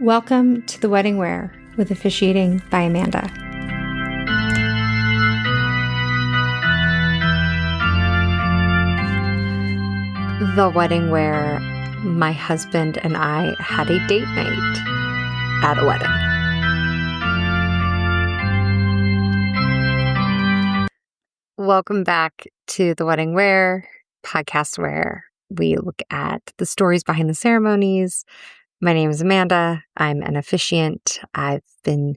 Welcome to The Wedding Wear with Officiating by Amanda. The wedding where my husband and I had a date night at a wedding. Welcome back to The Wedding Wear, podcast where we look at the stories behind the ceremonies. My name is Amanda. I'm an officiant. I've been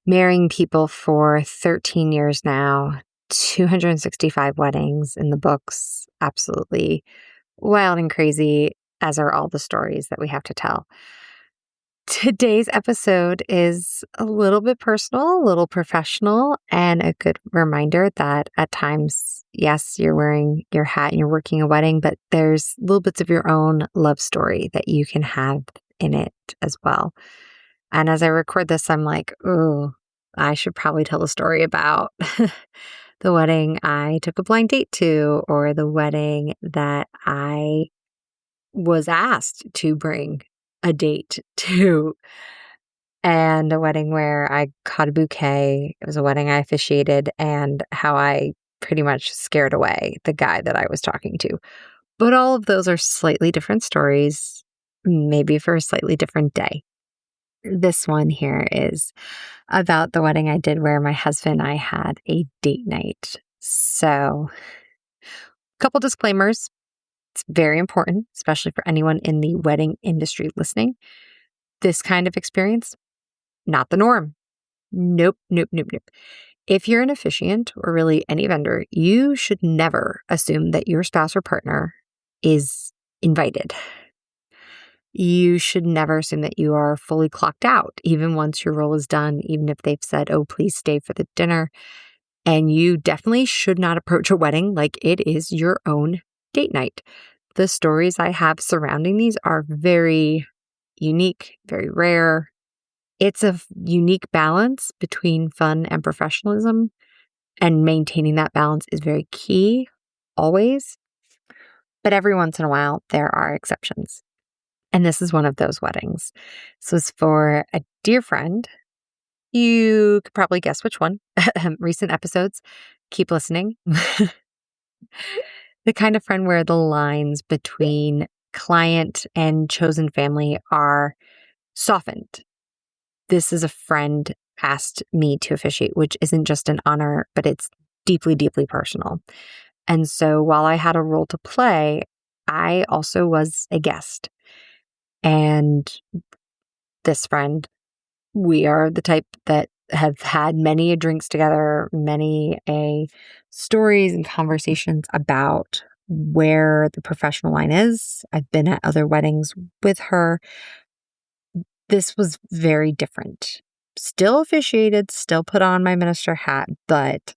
marrying people for 13 years now, 265 weddings in the books. Absolutely wild and crazy, as are all the stories that we have to tell. Today's episode is a little bit personal, a little professional, and a good reminder that at times, yes, you're wearing your hat and you're working a wedding, but there's little bits of your own love story that you can have in it as well. And as I record this, I'm like, oh, I should probably tell a story about the wedding I took a blind date to, or the wedding that I was asked to bring a date to, and a wedding where I caught a bouquet. It was a wedding I officiated, and how I pretty much scared away the guy that I was talking to. But all of those are slightly different stories, maybe for a slightly different day. This one here is about the wedding I did where my husband and I had a date night. So, a couple disclaimers. It's very important, especially for anyone in the wedding industry listening. This kind of experience, not the norm. Nope. If you're an officiant or really any vendor, you should never assume that your spouse or partner is invited. You should never assume that you are fully clocked out, even once your role is done, even if they've said, oh, please stay for the dinner. And you definitely should not approach a wedding like it is your own date night. The stories I have surrounding these are very unique, very rare. It's a unique balance between fun and professionalism, and maintaining that balance is very key, always. But every once in a while, there are exceptions. And this is one of those weddings. This was for a dear friend. You could probably guess which one. Recent episodes. Keep listening. The kind of friend where the lines between client and chosen family are softened. This is a friend asked me to officiate, which isn't just an honor, but it's deeply, deeply personal. And so while I had a role to play, I also was a guest. And this friend, we are the type that have had many a drinks together, many a stories and conversations about where the professional line is. I've been at other weddings with her. This was very different. Still officiated, still put on my minister hat, but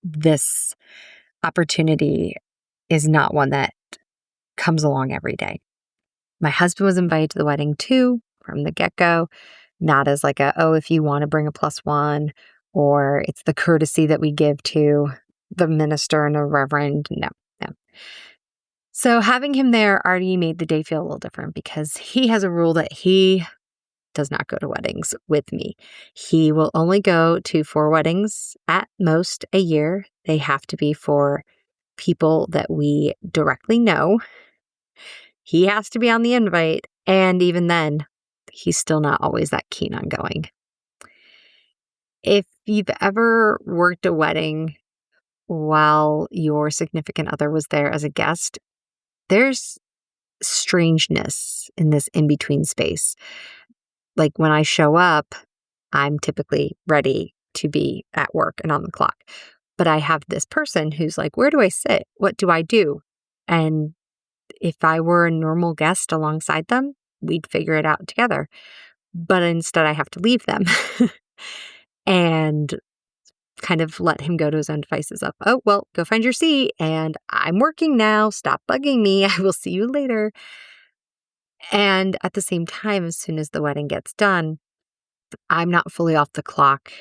this opportunity is not one that comes along every day. My husband was invited to the wedding too, from the get-go, not as like if you want to bring a +1, or it's the courtesy that we give to the minister and the reverend. No. So having him there already made the day feel a little different, because he has a rule that he does not go to weddings with me. He will only go to 4 weddings at most a year. They have to be for people that we directly know. He has to be on the invite, and even then, he's still not always that keen on going. If you've ever worked a wedding while your significant other was there as a guest, there's strangeness in this in-between space. Like when I show up, I'm typically ready to be at work and on the clock. But I have this person who's like, where do I sit? What do I do? And if I were a normal guest alongside them, we'd figure it out together. But instead, I have to leave them and kind of let him go to his own devices of, oh, well, go find your seat, and I'm working now. Stop bugging me. I will see you later. And at the same time, as soon as the wedding gets done, I'm not fully off the clock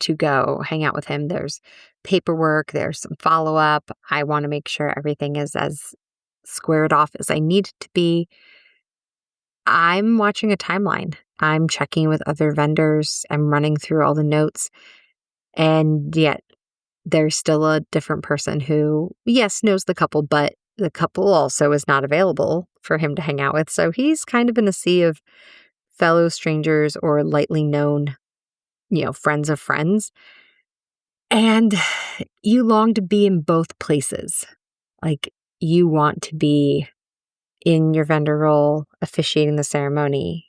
to go hang out with him. There's paperwork, there's some follow-up. I want to make sure everything is as squared off as I need it to be. I'm watching a timeline. I'm checking with other vendors. I'm running through all the notes. And yet there's still a different person who, yes, knows the couple, but the couple also is not available for him to hang out with. So he's kind of in a sea of fellow strangers or lightly known, friends of friends. And you long to be in both places. Like, you want to be in your vendor role, officiating the ceremony,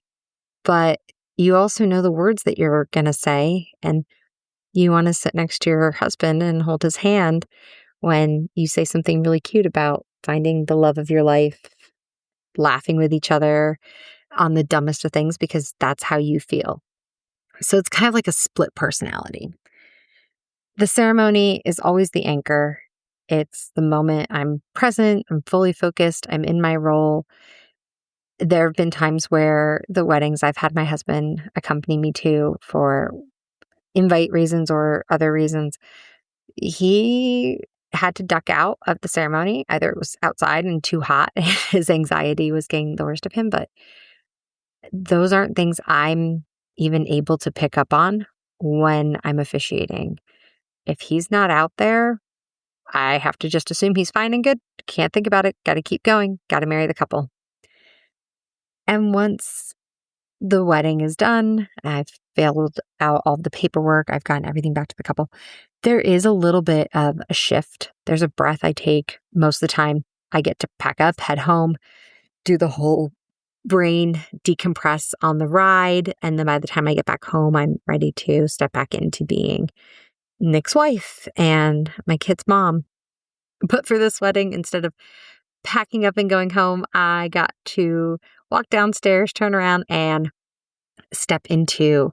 but you also know the words that you're going to say, and you want to sit next to your husband and hold his hand when you say something really cute about finding the love of your life, laughing with each other on the dumbest of things because that's how you feel. So it's kind of like a split personality. The ceremony is always the anchor. It's the moment I'm present, I'm fully focused, I'm in my role. There have been times where the weddings I've had my husband accompany me to for invite reasons or other reasons, he had to duck out of the ceremony. Either it was outside and too hot, and his anxiety was getting the worst of him, but those aren't things I'm even able to pick up on when I'm officiating. If he's not out there, I have to just assume he's fine and good. Can't think about it. Got to keep going. Got to marry the couple. And once the wedding is done, I've filled out all the paperwork, I've gotten everything back to the couple, there is a little bit of a shift. There's a breath I take. Most of the time, I get to pack up, head home, do the whole brain decompress on the ride. And then by the time I get back home, I'm ready to step back into being Nick's wife and my kid's mom. But for this wedding, instead of packing up and going home, I got to walk downstairs, turn around, and step into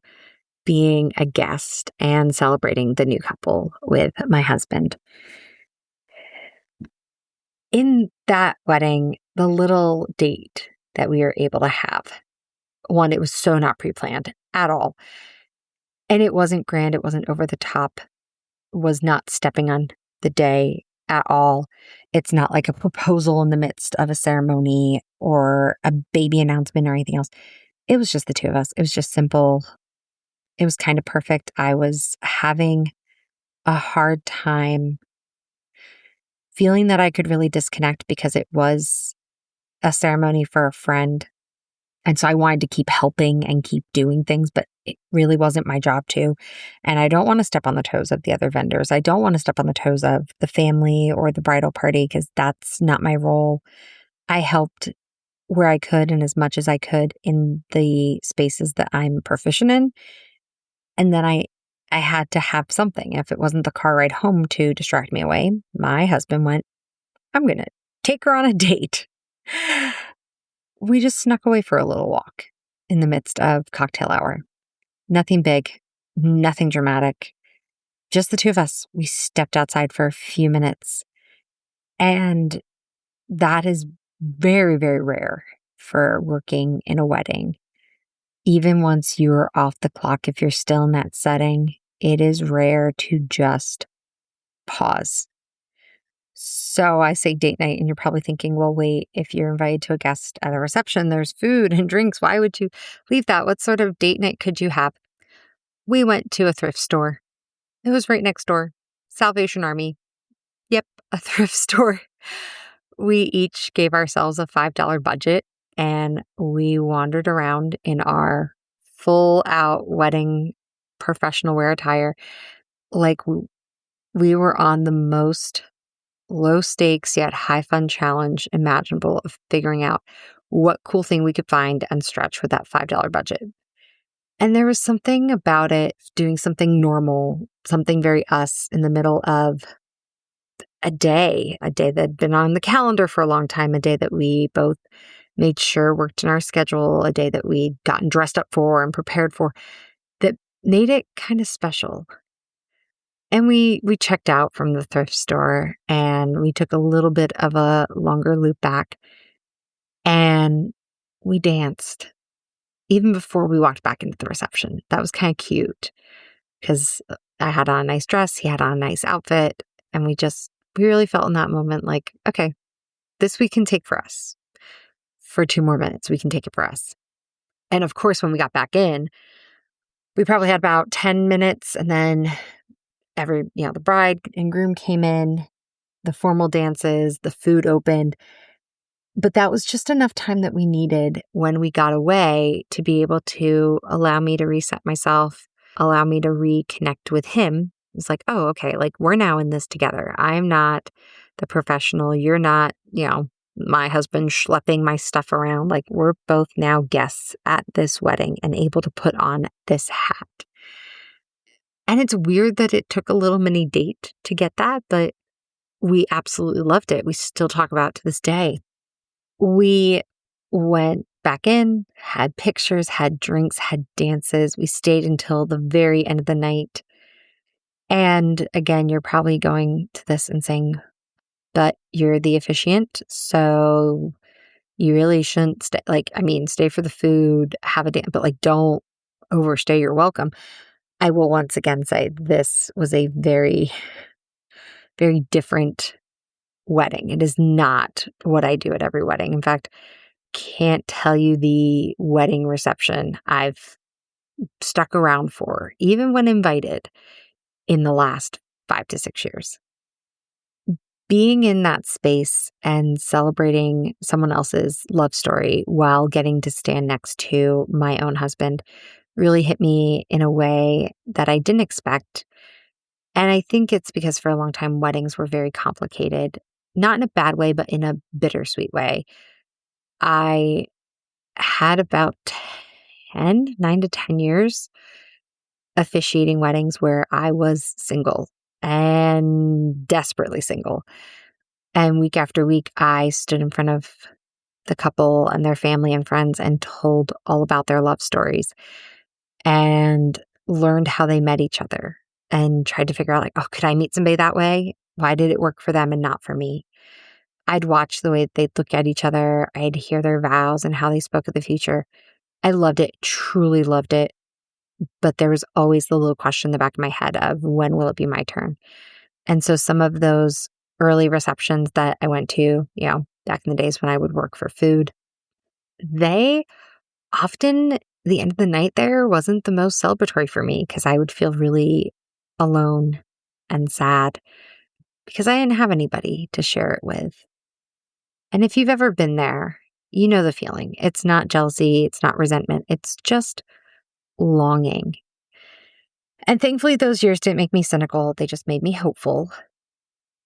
being a guest and celebrating the new couple with my husband. In that wedding, the little date that we were able to have, one, it was so not pre-planned at all. And it wasn't grand. It wasn't over the top. Was not stepping on the day at all. It's not like a proposal in the midst of a ceremony or a baby announcement or anything else. It was just the two of us. It was just simple. It was kind of perfect. I was having a hard time feeling that I could really disconnect because it was a ceremony for a friend. And so I wanted to keep helping and keep doing things, but it really wasn't my job to. And I don't want to step on the toes of the other vendors. I don't want to step on the toes of the family or the bridal party because that's not my role. I helped where I could and as much as I could in the spaces that I'm proficient in. And then I had to have something. If it wasn't the car ride home to distract me away, my husband went, I'm going to take her on a date. We just snuck away for a little walk in the midst of cocktail hour. Nothing big, nothing dramatic, just the two of us. We stepped outside for a few minutes. And that is very, very rare for working in a wedding. Even once you're off the clock, if you're still in that setting, it is rare to just pause. So I say date night, and you're probably thinking, well, wait, if you're invited to a guest at a reception, there's food and drinks. Why would you leave that? What sort of date night could you have? We went to a thrift store. It was right next door. Salvation Army. Yep, a thrift store. We each gave ourselves a $5 budget, and we wandered around in our full out wedding professional wear attire like we were on the most low stakes yet high fun challenge imaginable of figuring out what cool thing we could find and stretch with that $5 budget. And there was something about it, doing something normal, something very us in the middle of a day that had been on the calendar for a long time, a day that we both made sure worked in our schedule, a day that we'd gotten dressed up for and prepared for, that made it kind of special. And we checked out from the thrift store and we took a little bit of a longer loop back and we danced even before we walked back into the reception. That was kind of cute because I had on a nice dress, he had on a nice outfit, and we really felt in that moment like, okay, this we can take for us. For 2 more minutes, we can take it for us. And of course, when we got back in, we probably had about 10 minutes, and then the bride and groom came in, the formal dances, the food opened. But that was just enough time that we needed when we got away to be able to allow me to reset myself, allow me to reconnect with him. It's like, oh, okay, like we're now in this together. I'm not the professional. You're not, my husband schlepping my stuff around. Like we're both now guests at this wedding and able to put on this hat. And it's weird that it took a little mini date to get that, but we absolutely loved it. We still talk about it to this day. We went back in, had pictures, had drinks, had dances. We stayed until the very end of the night. And again, you're probably going to this and saying, but you're the officiant, so you really shouldn't stay. Stay for the food, have a dance, but don't overstay your welcome. I will once again say this was a very, very different wedding. It is not what I do at every wedding. In fact, can't tell you the wedding reception I've stuck around for, even when invited, in the last 5 to 6 years. Being in that space and celebrating someone else's love story while getting to stand next to my own husband really hit me in a way that I didn't expect. And I think it's because for a long time, weddings were very complicated, not in a bad way, but in a bittersweet way. I had about 9 to 10 years officiating weddings where I was single and desperately single. And week after week, I stood in front of the couple and their family and friends and told all about their love stories and learned how they met each other and tried to figure out could I meet somebody that way? Why did it work for them and not for me? I'd watch the way they'd look at each other. I'd hear their vows and how they spoke of the future. I loved it, truly loved it. But there was always the little question in the back of my head of when will it be my turn? And so some of those early receptions that I went to, back in the days when I would work for food, they often, the end of the night there wasn't the most celebratory for me because I would feel really alone and sad because I didn't have anybody to share it with. And if you've ever been there, you know the feeling. It's not jealousy. It's not resentment. It's just longing. And thankfully, those years didn't make me cynical. They just made me hopeful.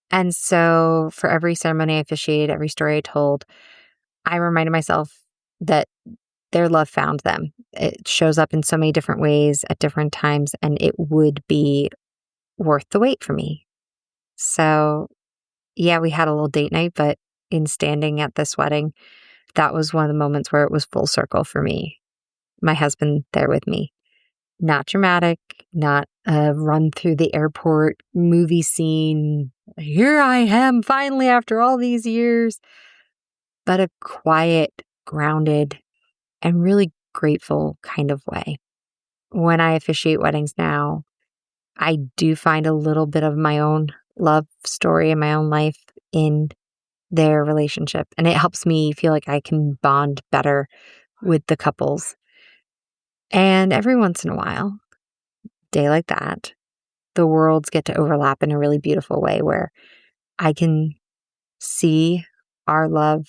And so for every ceremony I officiated, every story I told, I reminded myself that their love found them. It shows up in so many different ways at different times, and it would be worth the wait for me. So yeah, we had a little date night, but in standing at this wedding, that was one of the moments where it was full circle for me. My husband there with me. Not dramatic, not a run through the airport movie scene. Here I am finally after all these years. But a quiet, grounded, and really grateful kind of way. When I officiate weddings now, I do find a little bit of my own love story in my own life in their relationship. And it helps me feel like I can bond better with the couples. And every once in a while, day like that, the worlds get to overlap in a really beautiful way where I can see our love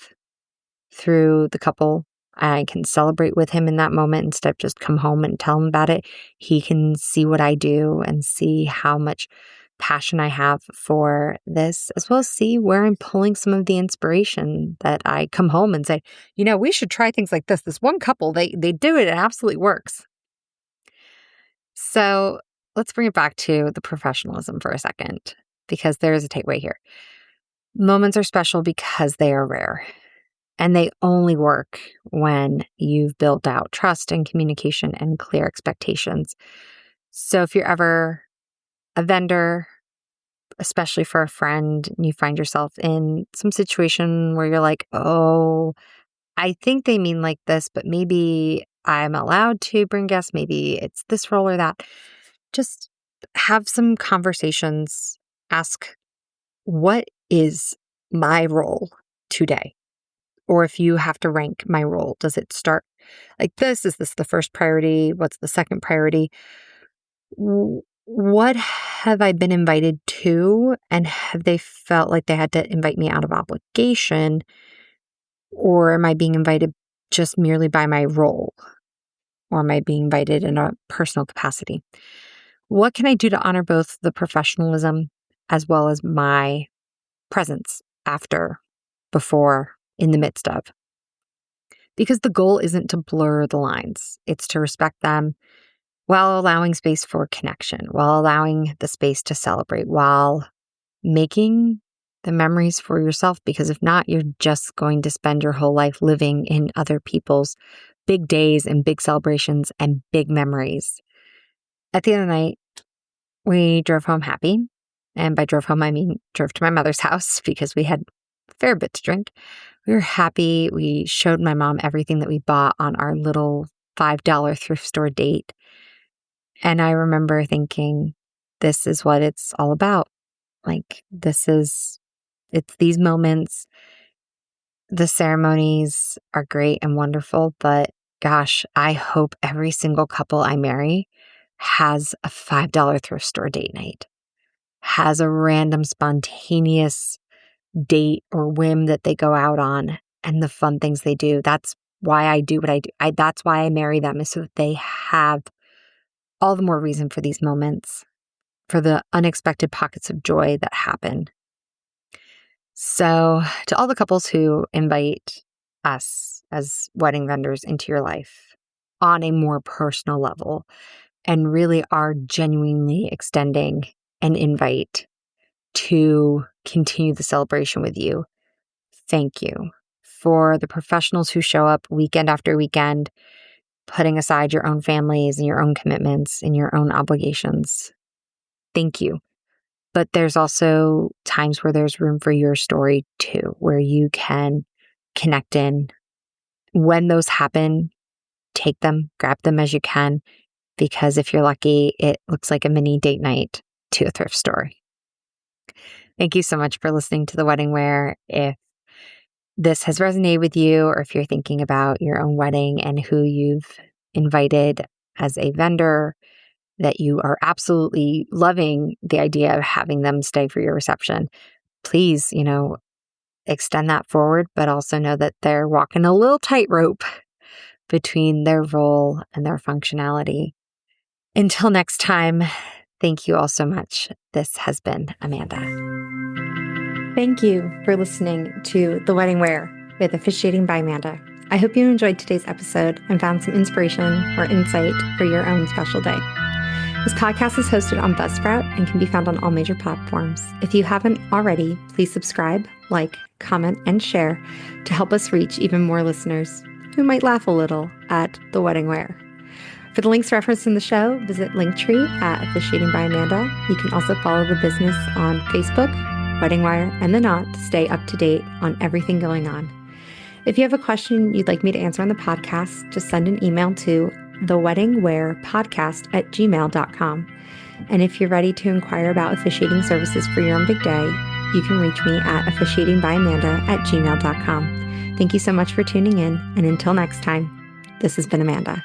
through the couple. I can celebrate with him in that moment instead of just come home and tell him about it. He can see what I do and see how much passion I have for this, as well as see where I'm pulling some of the inspiration that I come home and say, we should try things like this. This one couple, they do it. It absolutely works. So let's bring it back to the professionalism for a second, because there is a takeaway here. Moments are special because they are rare. And they only work when you've built out trust and communication and clear expectations. So if you're ever a vendor, especially for a friend, and you find yourself in some situation where you're like, oh, I think they mean like this, but maybe I'm allowed to bring guests. Maybe it's this role or that. Just have some conversations. Ask, what is my role today? Or if you have to rank my role, does it start like this? Is this the first priority? What's the second priority? What have I been invited to? And have they felt like they had to invite me out of obligation? Or am I being invited just merely by my role? Or am I being invited in a personal capacity? What can I do to honor both the professionalism as well as my presence after, before, in the midst of? Because the goal isn't to blur the lines. It's to respect them while allowing space for connection, while allowing the space to celebrate, while making the memories for yourself. Because if not, you're just going to spend your whole life living in other people's big days and big celebrations and big memories. At the end of the night, we drove home happy. And by drove home, I mean drove to my mother's house because we had a fair bit to drink. We were happy. We showed my mom everything that we bought on our little $5 thrift store date. And I remember thinking, this is what it's all about. Like, it's these moments. The ceremonies are great and wonderful, but gosh, I hope every single couple I marry has a $5 thrift store date night, has a random spontaneous date or whim that they go out on, and the fun things they do. That's why I do what I do. That's why I marry them, is so that they have all the more reason for these moments, for the unexpected pockets of joy that happen. So to all the couples who invite us as wedding vendors into your life on a more personal level and really are genuinely extending an invite to continue the celebration with you, thank you. For the professionals who show up weekend after weekend, putting aside your own families and your own commitments and your own obligations, thank you. But there's also times where there's room for your story too, where you can connect in. When those happen, take them, grab them as you can, because if you're lucky, it looks like a mini date night to a thrift store. Thank you so much for listening to The Wedding Wear. If this has resonated with you, or if you're thinking about your own wedding and who you've invited as a vendor, that you are absolutely loving the idea of having them stay for your reception, please, extend that forward, but also know that they're walking a little tightrope between their role and their functionality. Until next time, thank you all so much. This has been Amanda. Thank you for listening to The Wedding Wear with Officiating by Amanda. I hope you enjoyed today's episode and found some inspiration or insight for your own special day. This podcast is hosted on Buzzsprout and can be found on all major platforms. If you haven't already, please subscribe, like, comment, and share to help us reach even more listeners who might laugh a little at The Wedding Wear. For the links referenced in the show, visit Linktree at Officiating by Amanda. You can also follow the business on Facebook, Wedding Wire, and The Knot to stay up to date on everything going on. If you have a question you'd like me to answer on the podcast, just send an email to theweddingwearpodcast@gmail.com. And if you're ready to inquire about officiating services for your own big day, you can reach me at officiatingbyamanda@gmail.com. Thank you so much for tuning in, and until next time, this has been Amanda.